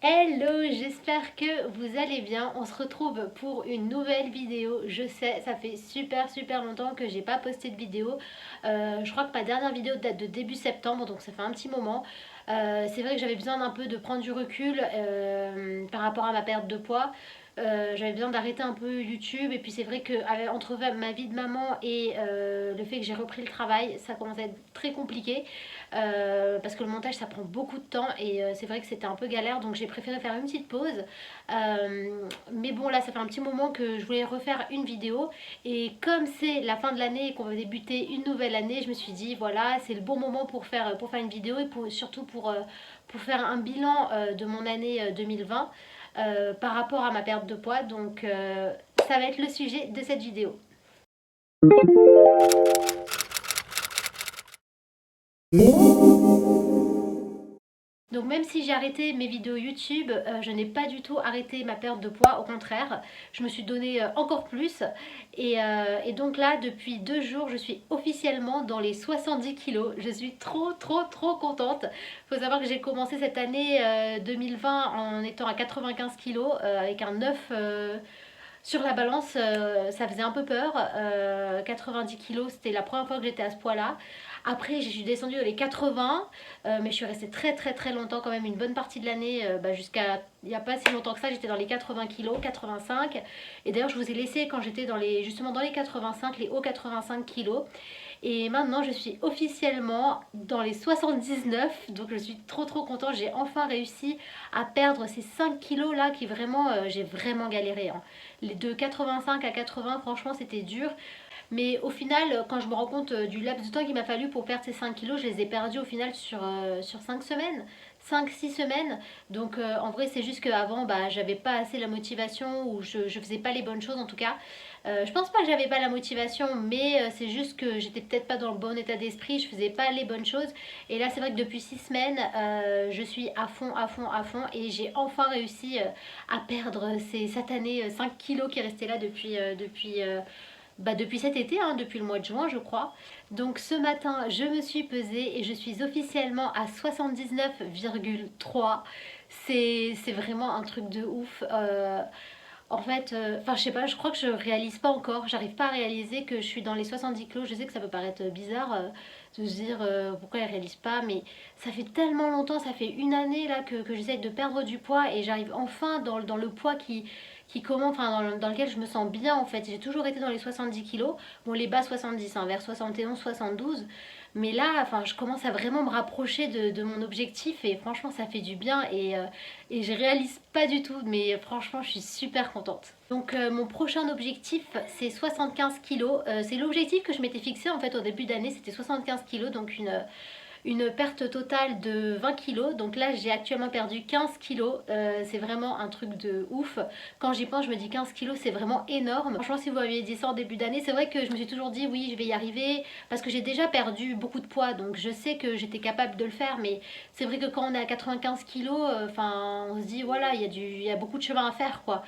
Hello, j'espère que vous allez bien. On se retrouve pour une nouvelle vidéo. Je sais, ça fait super longtemps que j'ai pas posté de vidéo. Je crois que ma dernière vidéo date de début septembre, donc ça fait un petit moment. C'est vrai que j'avais besoin d'un peu de prendre du recul par rapport à ma perte de poids. J'avais besoin d'arrêter un peu YouTube et puis c'est vrai que entre ma vie de maman et le fait que j'ai repris le travail, ça commence à être très compliqué. Parce que le montage ça prend beaucoup de temps et c'est vrai que c'était un peu galère, donc j'ai préféré faire une petite pause. Mais bon, là ça fait un petit moment que je voulais refaire une vidéo, et comme c'est la fin de l'année et qu'on va débuter une nouvelle année, je me suis dit voilà, c'est le bon moment pour faire une vidéo et surtout pour faire un bilan de mon année 2020 par rapport à ma perte de poids. Donc ça va être le sujet de cette vidéo. Donc même si j'ai arrêté mes vidéos YouTube, je n'ai pas du tout arrêté ma perte de poids, au contraire, je me suis donné encore plus. Et donc là, depuis 2 jours, je suis officiellement dans les 70 kilos. Je suis trop contente. Il faut savoir que j'ai commencé cette année 2020 en étant à 95 kilos, avec un 9 sur la balance. Ça faisait un peu peur. 90 kilos, c'était la première fois que j'étais à ce poids-là. Après, je suis descendue dans les 80, mais je suis restée très longtemps, quand même une bonne partie de l'année, jusqu'à il n'y a pas si longtemps que ça, j'étais dans les 80 kilos, 85. Et d'ailleurs, je vous ai laissé quand j'étais justement dans les 85, les hauts 85 kilos. Et maintenant, je suis officiellement dans les 79, donc je suis trop contente. J'ai enfin réussi à perdre ces 5 kilos là qui vraiment, j'ai vraiment galéré, hein. Les de 85 à 80, franchement, c'était dur. Mais au final, quand je me rends compte du laps de temps qu'il m'a fallu pour perdre ces 5 kilos, je les ai perdus au final sur 5 semaines. 5 6 semaines. Donc en vrai, c'est juste qu'avant, j'avais pas assez la motivation, ou je faisais pas les bonnes choses en tout cas. Je pense pas que j'avais pas la motivation, mais c'est juste que j'étais peut-être pas dans le bon état d'esprit, je faisais pas les bonnes choses. Et là, c'est vrai que depuis 6 semaines, je suis à fond, et j'ai enfin réussi à perdre ces satanés 5 kilos qui restaient là depuis cet été, hein, depuis le mois de juin je crois. Donc ce matin je me suis pesée et je suis officiellement à 79,3. C'est vraiment un truc de ouf. En fait, enfin je sais pas, je crois que je réalise pas encore, j'arrive pas à réaliser que je suis dans les 70 kilos. Je sais que ça peut paraître bizarre de se dire pourquoi elle réalise pas, mais ça fait tellement longtemps, ça fait une année là que j'essaie de perdre du poids, et j'arrive enfin dans le poids qui commence, enfin dans lequel je me sens bien en fait. J'ai toujours été dans les 70 kilos, bon les bas 70, hein, vers 71, 72. Mais là, enfin, je commence à vraiment me rapprocher de mon objectif, et franchement, ça fait du bien, et je réalise pas du tout, mais franchement, je suis super contente. Donc, mon prochain objectif, c'est 75 kilos. C'est l'objectif que je m'étais fixé en fait au début d'année, c'était 75 kilos, donc une perte totale de 20 kilos. Donc là, j'ai actuellement perdu 15 kilos. C'est vraiment un truc de ouf. Quand j'y pense, je me dis 15 kilos, c'est vraiment énorme. Franchement, si vous m'aviez dit ça en début d'année, c'est vrai que je me suis toujours dit oui, je vais y arriver. Parce que j'ai déjà perdu beaucoup de poids. Donc je sais que j'étais capable de le faire. Mais c'est vrai que quand on est à 95 kilos, enfin, on se dit voilà, il y a beaucoup de chemin à faire, quoi.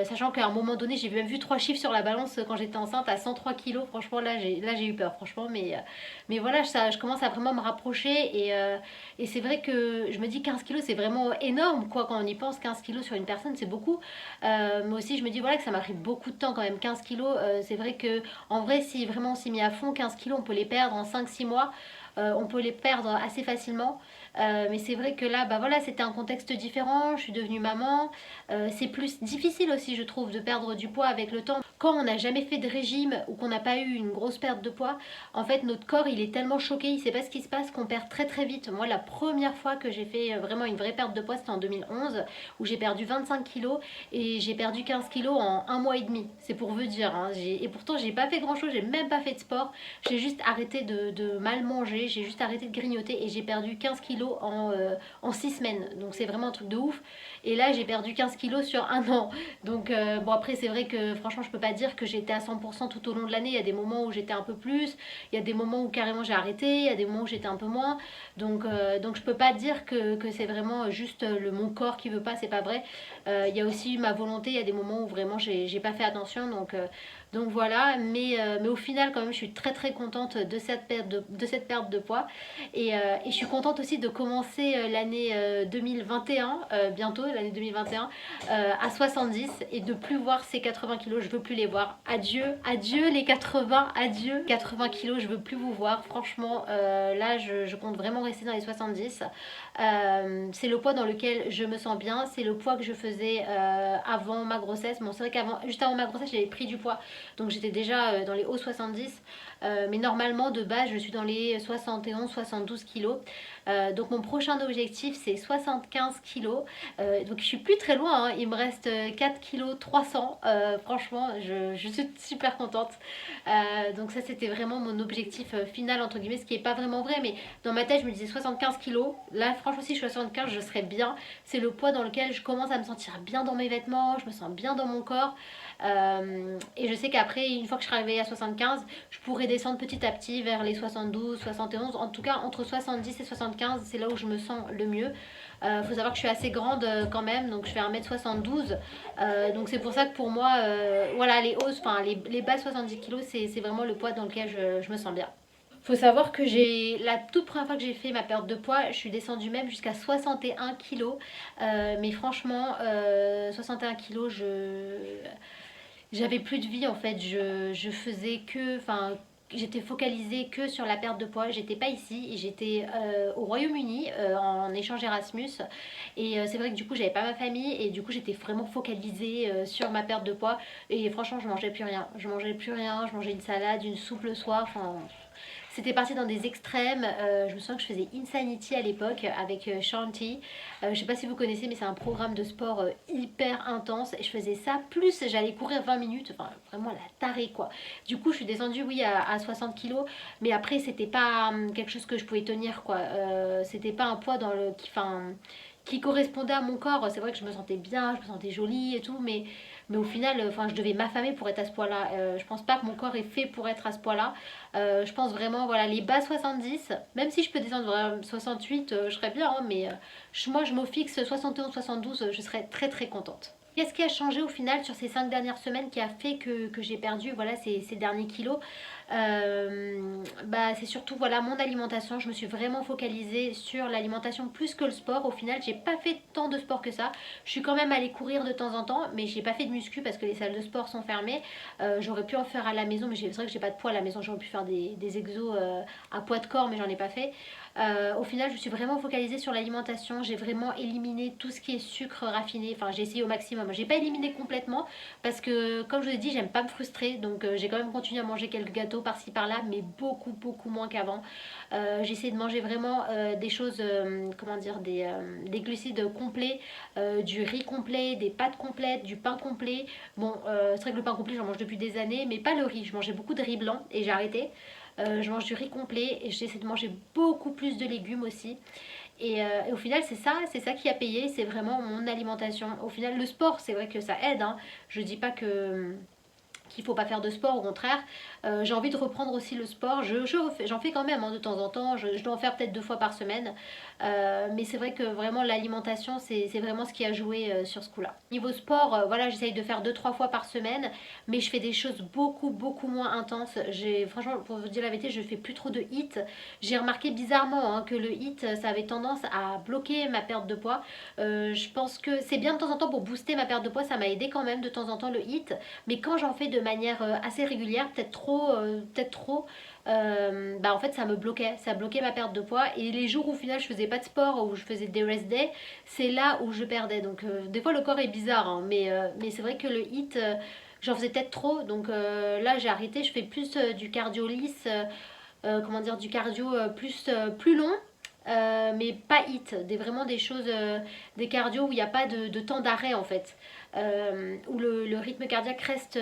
Sachant qu'à un moment donné, j'ai même vu 3 chiffres sur la balance quand j'étais enceinte à 103 kilos. Franchement, là, j'ai eu peur, franchement. Mais voilà, je commence à vraiment me rapprocher, et c'est vrai que je me dis 15 kilos, c'est vraiment énorme, quoi. Quand on y pense, 15 kilos sur une personne, c'est beaucoup. Mais aussi, je me dis voilà, que ça m'a pris beaucoup de temps quand même. 15 kilos, c'est vrai que en vrai, si vraiment on s'y met à fond, 15 kilos, on peut les perdre en 5 6 mois. On peut les perdre assez facilement. Mais c'est vrai que là, bah voilà, c'était un contexte différent. Je suis devenue maman. C'est plus difficile aussi, je trouve, de perdre du poids avec le temps. Quand on n'a jamais fait de régime ou qu'on n'a pas eu une grosse perte de poids, en fait, notre corps, il est tellement choqué, il sait pas ce qui se passe, qu'on perd très vite. Moi, la première fois que j'ai fait vraiment une vraie perte de poids, c'était en 2011, où j'ai perdu 25 kilos, et j'ai perdu 15 kilos en un mois et demi. C'est pour vous dire, hein. Et pourtant, j'ai pas fait grand chose, j'ai même pas fait de sport. J'ai juste arrêté de mal manger, j'ai juste arrêté de grignoter, et j'ai perdu 15 kilos en 6 semaines. Donc c'est vraiment un truc de ouf. Et là, j'ai perdu 15 kilos sur un an. Donc bon, après, c'est vrai que franchement, je peux pas dire que j'étais à 100% tout au long de l'année. Il y a des moments où j'étais un peu plus, il y a des moments où carrément j'ai arrêté, il y a des moments où j'étais un peu moins. Donc je peux pas dire que c'est vraiment juste mon corps qui veut pas, c'est pas vrai. Il y a aussi ma volonté, il y a des moments où vraiment j'ai pas fait attention. Donc voilà, mais au final quand même je suis très très contente de cette perte de poids et je suis contente aussi de commencer l'année 2021, bientôt l'année 2021, à 70 et de plus voir ces 80 kilos, je veux plus les voir. Adieu, adieu les 80, adieu 80 kilos, je veux plus vous voir. Franchement, là je compte vraiment rester dans les 70. C'est le poids dans lequel je me sens bien, c'est le poids que je faisais avant ma grossesse. Bon, c'est vrai qu'avant, juste avant ma grossesse, j'avais pris du poids, donc j'étais déjà dans les hauts 70. Mais normalement, de base, je suis dans les 71-72 kilos. Donc mon prochain objectif, c'est 75 kilos. Donc je suis plus très loin, hein. Il me reste 4 kilos 300. Franchement, je suis super contente. Donc ça, c'était vraiment mon objectif final, entre guillemets, ce qui est pas vraiment vrai, mais dans ma tête, je me disais 75 kilos. Là, franchement, si je suis à 75, je serais bien. C'est le poids dans lequel je commence à me sentir bien dans mes vêtements, je me sens bien dans mon corps. Et je sais qu'après, une fois que je serai arrivée à 75, je pourrai descendre petit à petit vers les 72, 71. En tout cas, entre 70 et 75, c'est là où je me sens le mieux. Faut savoir que je suis assez grande quand même, donc je fais 1m72. Donc c'est pour ça que pour moi, voilà, les hausses, enfin les bas 70 kilos, c'est vraiment le poids dans lequel je me sens bien. Faut savoir que la toute première fois que j'ai fait ma perte de poids, je suis descendue même jusqu'à 61 kilos. Mais franchement, 61 kilos, j'avais plus de vie en fait. Je faisais que, enfin, j'étais focalisée que sur la perte de poids. J'étais pas ici, j'étais au Royaume-Uni en échange Erasmus. Et c'est vrai que du coup, j'avais pas ma famille et du coup, j'étais vraiment focalisée sur ma perte de poids. Et franchement, je mangeais plus rien. Je mangeais plus rien. Je mangeais une salade, une soupe le soir. Enfin, c'était parti dans des extrêmes. Je me souviens que je faisais Insanity à l'époque avec Shanti. Je sais pas si vous connaissez, mais c'est un programme de sport hyper intense. Et je faisais ça, plus j'allais courir 20 minutes. Enfin, vraiment la tarée quoi. Du coup, je suis descendue, oui, à 60 kilos. Mais après, c'était pas quelque chose que je pouvais tenir quoi. C'était pas un poids qui correspondait à mon corps. C'est vrai que je me sentais bien, je me sentais jolie et tout, mais au final, enfin, je devais m'affamer pour être à ce poids-là. Je pense pas que mon corps est fait pour être à ce poids-là. Je pense vraiment, voilà, les bas 70, même si je peux descendre à 68, je serais bien, hein, mais moi, je me fixe 71-72, je serais très très contente. Qu'est-ce qui a changé au final sur ces 5 dernières semaines qui a fait que j'ai perdu voilà, ces derniers kilos? Bah, c'est surtout voilà, mon alimentation. Je me suis vraiment focalisée sur l'alimentation plus que le sport. Au final, j'ai pas fait tant de sport que ça. Je suis quand même allée courir de temps en temps, mais j'ai pas fait de muscu parce que les salles de sport sont fermées. J'aurais pu en faire à la maison, mais c'est vrai que j'ai pas de poids à la maison. J'aurais pu faire des exos à poids de corps, mais j'en ai pas fait. Au final, je suis vraiment focalisée sur l'alimentation. J'ai vraiment éliminé tout ce qui est sucre raffiné. Enfin, j'ai essayé au maximum. J'ai pas éliminé complètement parce que, comme je vous ai dit, j'aime pas me frustrer. Donc, j'ai quand même continué à manger quelques gâteaux par-ci par-là, mais beaucoup, beaucoup moins qu'avant. J'ai essayé de manger vraiment des choses, comment dire, des glucides complets, du riz complet, des pâtes complètes, du pain complet. Bon, c'est vrai que le pain complet, j'en mange depuis des années, mais pas le riz. Je mangeais beaucoup de riz blanc et j'ai arrêté. Je mange du riz complet et j'essaie de manger beaucoup plus de légumes aussi. Et au final, c'est ça qui a payé, c'est vraiment mon alimentation. Au final, le sport, c'est vrai que ça aide, hein. Je dis pas que qu'il faut pas faire de sport, au contraire. J'ai envie de reprendre aussi le sport. J'en fais quand même hein, de temps en temps. Je dois en faire peut-être 2 fois par semaine. Mais c'est vrai que vraiment l'alimentation, c'est vraiment ce qui a joué sur ce coup-là. Niveau sport, voilà, j'essaye de faire 2-3 fois par semaine. Mais je fais des choses beaucoup, beaucoup moins intenses. Franchement, pour vous dire la vérité, je fais plus trop de hit. J'ai remarqué bizarrement hein, que le hit, ça avait tendance à bloquer ma perte de poids. Je pense que c'est bien de temps en temps pour booster ma perte de poids. Ça m'a aidé quand même de temps en temps le hit. Mais quand j'en fais de manière assez régulière, peut-être trop, bah en fait ça bloquait ma perte de poids et les jours où au final je faisais pas de sport, où je faisais des rest days, c'est là où je perdais. Donc des fois le corps est bizarre, hein, mais c'est vrai que le hit, j'en faisais peut-être trop, donc là j'ai arrêté, je fais plus du cardio lisse, comment dire, du cardio plus long. Mais pas hit, vraiment des choses, des cardio où il n'y a pas de temps d'arrêt en fait, où le rythme cardiaque reste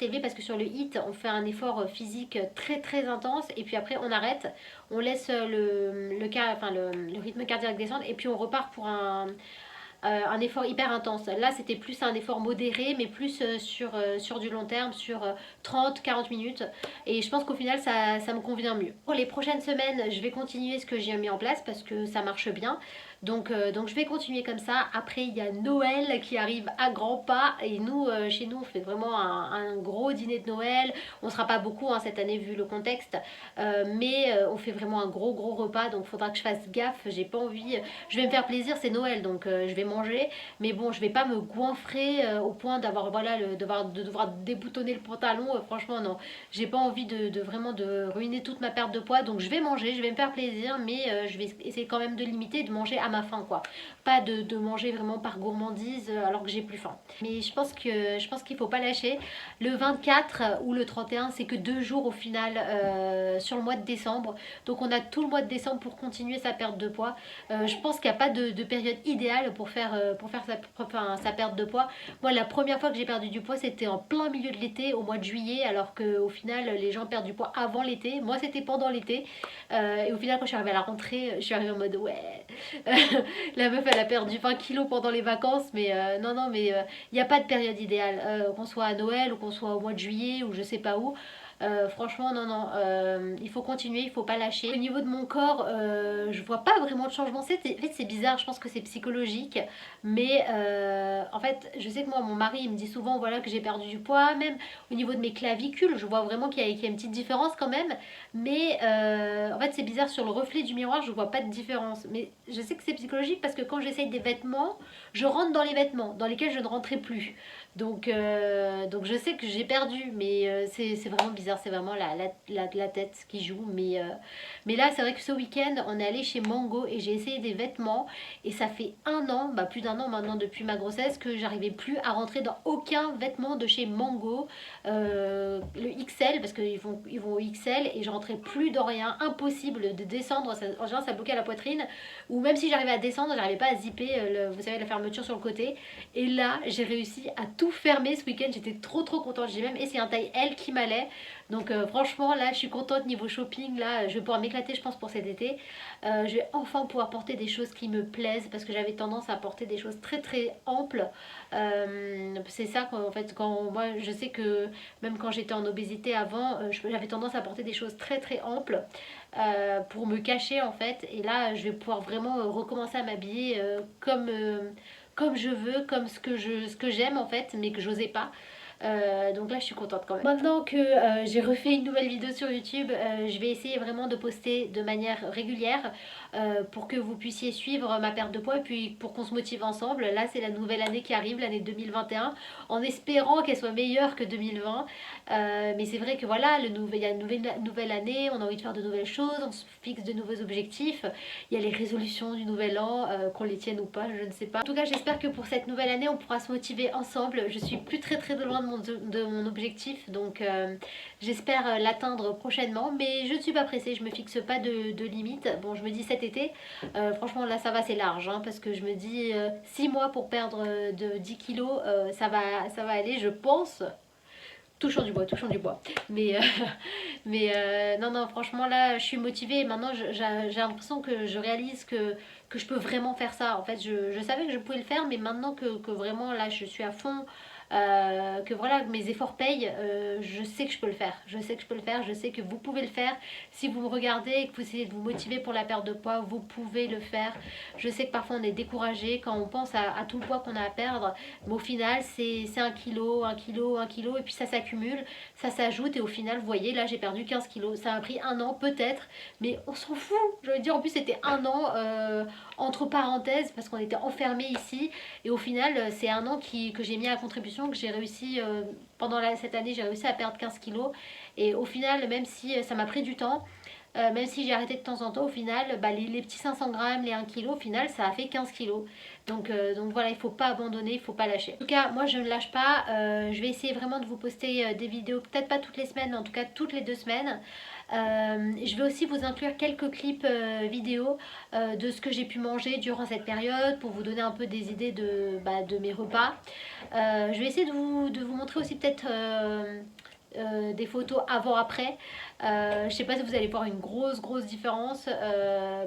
élevé parce que sur le hit on fait un effort physique très très intense et puis après on arrête, on laisse le rythme cardiaque descendre et puis on repart pour un effort hyper intense. Là, c'était plus un effort modéré, mais plus sur du long terme, sur 30-40 minutes. Et je pense qu'au final, ça me convient mieux. Pour les prochaines semaines, je vais continuer ce que j'ai mis en place parce que ça marche bien. Donc je vais continuer comme ça. Après il y a Noël qui arrive à grands pas et nous chez nous on fait vraiment un gros dîner de Noël. On sera pas beaucoup hein, cette année vu le contexte, mais on fait vraiment un gros repas, donc faudra que je fasse gaffe. J'ai pas envie, je vais me faire plaisir, c'est Noël donc je vais manger, mais bon je vais pas me goinfrer au point d'avoir voilà de devoir déboutonner le pantalon. Franchement non, j'ai pas envie de vraiment de ruiner toute ma perte de poids, donc je vais manger, je vais me faire plaisir, mais je vais essayer quand même de limiter, de manger à ma faim quoi, pas de manger vraiment par gourmandise alors que j'ai plus faim. Mais je pense qu'il faut pas lâcher. Le 24 ou le 31 c'est que 2 jours au final sur le mois de décembre, donc on a tout le mois de décembre pour continuer sa perte de poids. Je pense qu'il n'y a pas de période idéale pour faire sa perte de poids. Moi la première fois que j'ai perdu du poids c'était en plein milieu de l'été, au mois de juillet, alors qu'au final les gens perdent du poids avant l'été. Moi c'était pendant l'été, et au final quand je suis arrivée à la rentrée, je suis arrivée en mode ouais, la meuf elle a perdu 20 kilos pendant les vacances, mais non mais il n'y a pas de période idéale, qu'on soit à Noël ou qu'on soit au mois de juillet ou je sais pas où. Franchement, non, il faut continuer, il faut pas lâcher. Au niveau de mon corps, je vois pas vraiment de changement. En fait, c'est bizarre, je pense que c'est psychologique, mais en fait, je sais que moi, mon mari, il me dit souvent voilà, que j'ai perdu du poids, même au niveau de mes clavicules, je vois vraiment qu'il y a une petite différence quand même, mais en fait, c'est bizarre, sur le reflet du miroir, je vois pas de différence. Mais je sais que c'est psychologique parce que quand j'essaye des vêtements, je rentre dans les vêtements dans lesquels je ne rentrais plus. Donc je sais que j'ai perdu, mais c'est vraiment bizarre, c'est vraiment la tête qui joue. Mais là, c'est vrai que ce week-end, on est allé chez Mango et j'ai essayé des vêtements. Et ça fait un an, bah plus d'un an maintenant depuis ma grossesse, que j'arrivais plus à rentrer dans aucun vêtement de chez Mango. Le XL, parce ils vont au XL et je rentrais plus dans rien. Impossible de descendre, en général ça bloquait à la poitrine. Ou même si j'arrivais à descendre, j'arrivais pas à zipper, vous savez, la fermeture sur le côté. Et là, j'ai réussi à tout fermer ce week-end. J'étais trop contente. J'ai même essayé un taille L qui m'allait. Donc franchement, là, je suis contente niveau shopping. Là, je vais pouvoir m'éclater, je pense, pour cet été. Je vais enfin pouvoir porter des choses qui me plaisent parce que j'avais tendance à porter des choses très amples. C'est ça, en fait, quand moi, je sais que même quand j'étais en obésité avant, j'avais tendance à porter des choses très amples pour me cacher en fait. Et là, je vais pouvoir vraiment recommencer à m'habiller comme je veux, comme ce que j'aime en fait, mais que j'osais pas. Donc là, je suis contente quand même. Maintenant que j'ai refait une nouvelle vidéo sur YouTube, je vais essayer vraiment de poster de manière régulière pour que vous puissiez suivre ma perte de poids et puis pour qu'on se motive ensemble. Là, c'est la nouvelle année qui arrive, l'année 2021, en espérant qu'elle soit meilleure que 2020. Mais c'est vrai que voilà, il y a une nouvelle année, on a envie de faire de nouvelles choses, on se fixe de nouveaux objectifs. Il y a les résolutions du nouvel an, qu'on les tienne ou pas, je ne sais pas. En tout cas, j'espère que pour cette nouvelle année, on pourra se motiver ensemble. Je suis plus très de loin de mon objectif, donc j'espère l'atteindre prochainement. Mais je ne suis pas pressée, je me fixe pas de limite. Bon, je me dis cet été, franchement là ça va, c'est large, hein, parce que je me dis 6 mois pour perdre de 10 kilos, ça va aller, je pense. Touchons du bois, touchons du bois. Mais, non, franchement, là, je suis motivée. Et maintenant, j'ai l'impression que je réalise que je peux vraiment faire ça. En fait, je savais que je pouvais le faire, mais maintenant que vraiment, là, je suis à fond, que voilà, que mes efforts payent, je sais que je peux le faire. Je sais que je peux le faire, je sais que vous pouvez le faire. Si vous me regardez et que vous essayez de vous motiver pour la perte de poids, vous pouvez le faire. Je sais que parfois on est découragé quand on pense à tout le poids qu'on a à perdre, mais au final c'est 1 kilo, et puis ça s'accumule, ça s'ajoute, et au final vous voyez là j'ai perdu 15 kilos. Ça a pris un an peut-être, mais on s'en fout. Je veux dire, en plus c'était un an entre parenthèses parce qu'on était enfermés ici, et au final c'est un an que j'ai mis à contribution, que j'ai réussi pendant cette année, j'ai réussi à perdre 15 kilos. Et au final, même si ça m'a pris du temps, même si j'ai arrêté de temps en temps, au final, bah, les petits 500 grammes, les 1 kilo, au final, ça a fait 15 kilos. Donc voilà, il faut pas abandonner, il faut pas lâcher. En tout cas, moi je ne lâche pas. Je vais essayer vraiment de vous poster des vidéos, peut-être pas toutes les semaines, mais en tout cas toutes les 2 semaines. Je vais aussi vous inclure quelques clips vidéo de ce que j'ai pu manger durant cette période pour vous donner un peu des idées de mes repas. Je vais essayer de vous montrer aussi peut-être des photos avant-après. Je sais pas si vous allez voir une grosse différence.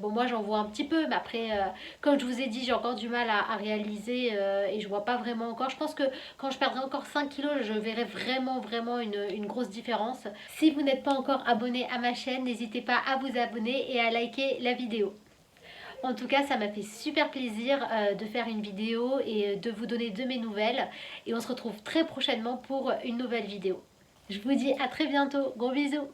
Bon, moi j'en vois un petit peu, mais après, comme je vous ai dit, j'ai encore du mal à réaliser et je vois pas vraiment encore. Je pense que quand je perdrai encore 5 kilos, je verrai vraiment une grosse différence. Si vous n'êtes pas encore abonné à ma chaîne, n'hésitez pas à vous abonner et à liker la vidéo. En tout cas, ça m'a fait super plaisir de faire une vidéo et de vous donner de mes nouvelles. Et on se retrouve très prochainement pour une nouvelle vidéo. Je vous dis à très bientôt. Gros bisous.